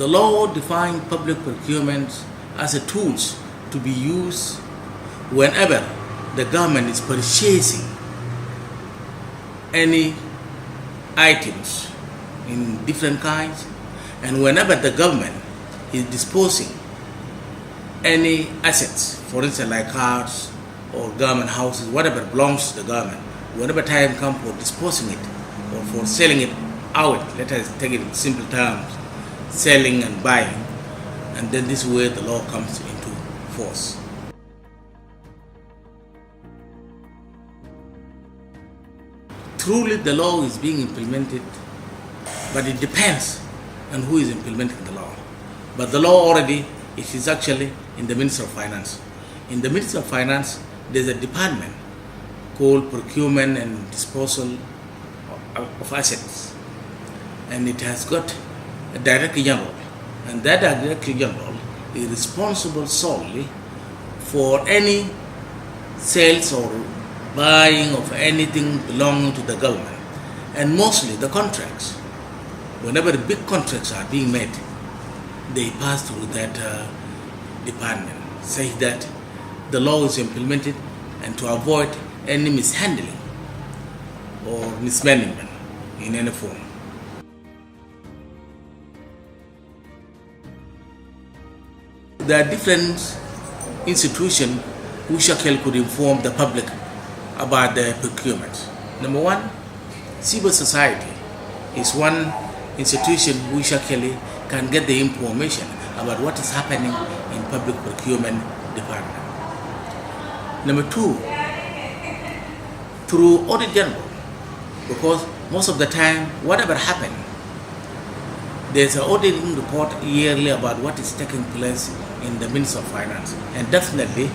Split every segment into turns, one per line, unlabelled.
The law defines public procurement as a tool to be used whenever the government is purchasing any items in different kinds, and whenever the government is disposing any assets, for instance like cars or government houses, whatever belongs to the government, whenever time comes for disposing it or for selling it out, let us take it in simple terms, selling and buying, and then this way the law comes into force. Truly the law is being implemented, but it depends on who is implementing the law. But the law already, it is actually in the Ministry of Finance. In the Ministry of Finance, there's a department called Procurement and Disposal of Assets. And it has got a Director General. And that Director General is responsible solely for any sales or buying of anything belonging to the government. And mostly the contracts, whenever big contracts are being made, they pass through that department, say that the law is implemented and to avoid any mishandling or mismanagement in any form. There are different institutions which actually could inform the public about the procurement. Number one, civil society is one institution which actually can get the information about what is happening in public procurement department. Number two, through Audit General, because most of the time, whatever happened, there's an auditing report yearly about what is taking place in the Ministry of Finance, and definitely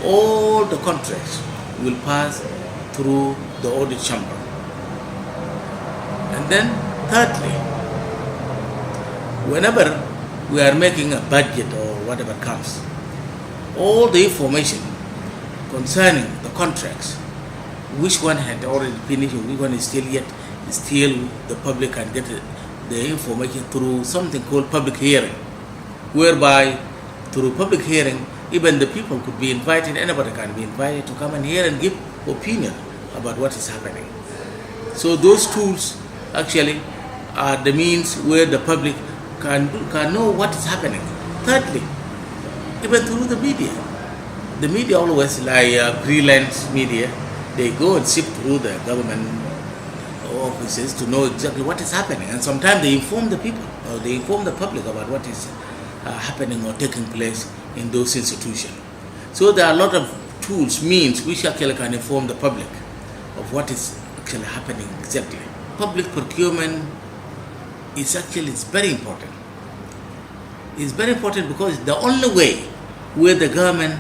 all the contracts will pass through the audit chamber. And then thirdly, whenever we are making a budget or whatever comes, all the information concerning the contracts, which one had already finished, which one is still yet, still the public can get the information through something called public hearing, whereby through public hearing, even the people could be invited, anybody can be invited to come and hear and give opinion about what is happening. So those tools actually are the means where the public can know what is happening. Thirdly, even through the media. The media always, like freelance media, they go and sift through the government offices to know exactly what is happening, and sometimes they inform the people or they inform the public about what is happening or taking place in those institutions. So there are a lot of tools, means which actually can inform the public of what is actually happening exactly. Public procurement is actually very important. It's very important because it's the only way where the government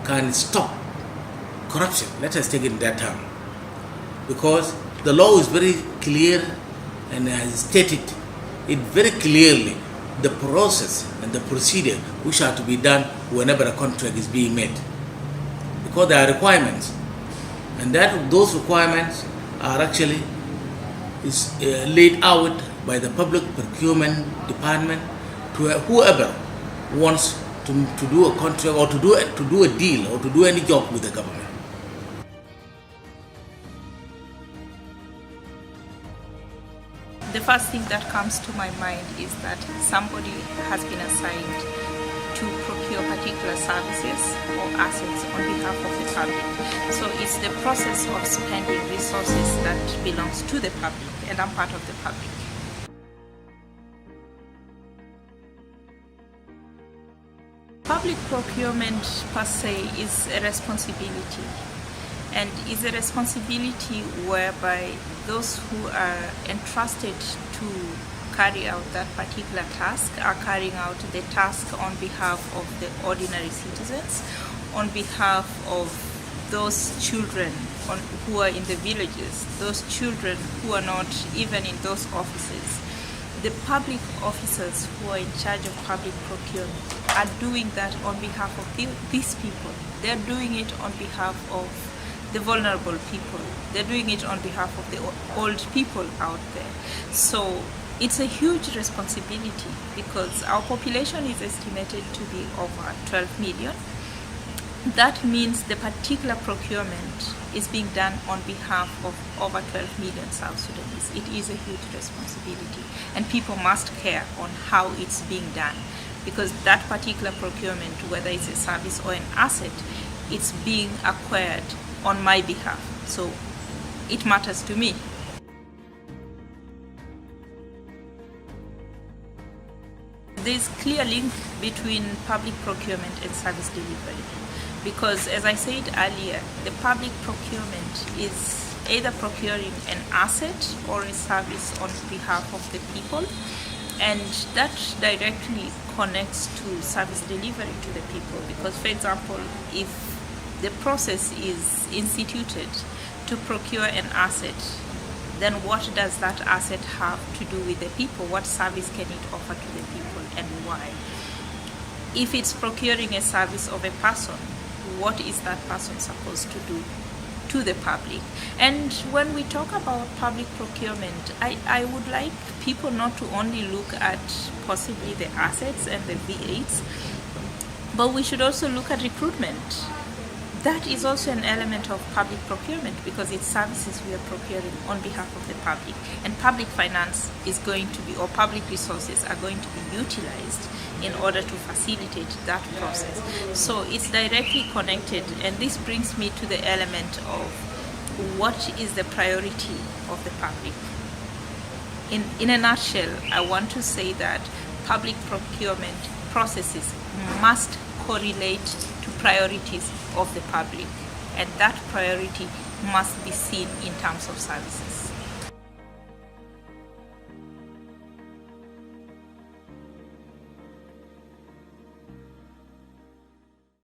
can stop corruption. Let us take it in that term. Because the law is very clear and has stated it very clearly, the process and the procedure which are to be done whenever a contract is being made. Because there are requirements, and those requirements are actually laid out by the public procurement department to whoever wants to do a contract or to do a deal or to do any job with the government.
The first thing that comes to my mind is that somebody has been assigned to procure particular services or assets on behalf of the public. So it's the process of spending resources that belongs to the public, and I'm part of the public. Public procurement per se is a responsibility, and is a responsibility whereby those who are entrusted to carry out that particular task are carrying out the task on behalf of the ordinary citizens, on behalf of those children who are in the villages, those children who are not even in those offices. The public officers who are in charge of public procurement are doing that on behalf of these people. They're doing it on behalf of the vulnerable people. They're doing it on behalf of the old people out there. So It's a huge responsibility because our population is estimated to be over 12 million. That means the particular procurement is being done on behalf of over 12 million South Sudanese. It is a huge responsibility, and people must care on how it's being done, because that particular procurement, whether it's a service or an asset, it's being acquired on my behalf. So it matters to me. There's clear link between public procurement and service delivery, because as I said earlier, the public procurement is either procuring an asset or a service on behalf of the people, and that directly connects to service delivery to the people. Because, for example, if the process is instituted to procure an asset, then what does that asset have to do with the people? What service can it offer to the people, and why? If it's procuring a service of a person, what is that person supposed to do to the public? And when we talk about public procurement, I would like people not to only look at possibly the assets and the V8s, but we should also look at recruitment. That is also an element of public procurement, because it's services we are procuring on behalf of the public, and public finance is going to be, or public resources are going to be utilized in order to facilitate that process. So it's directly connected, and this brings me to the element of what is the priority of the public. In a nutshell, I want to say that public procurement processes must correlate to priorities of the public, and that priority must be seen in terms of services.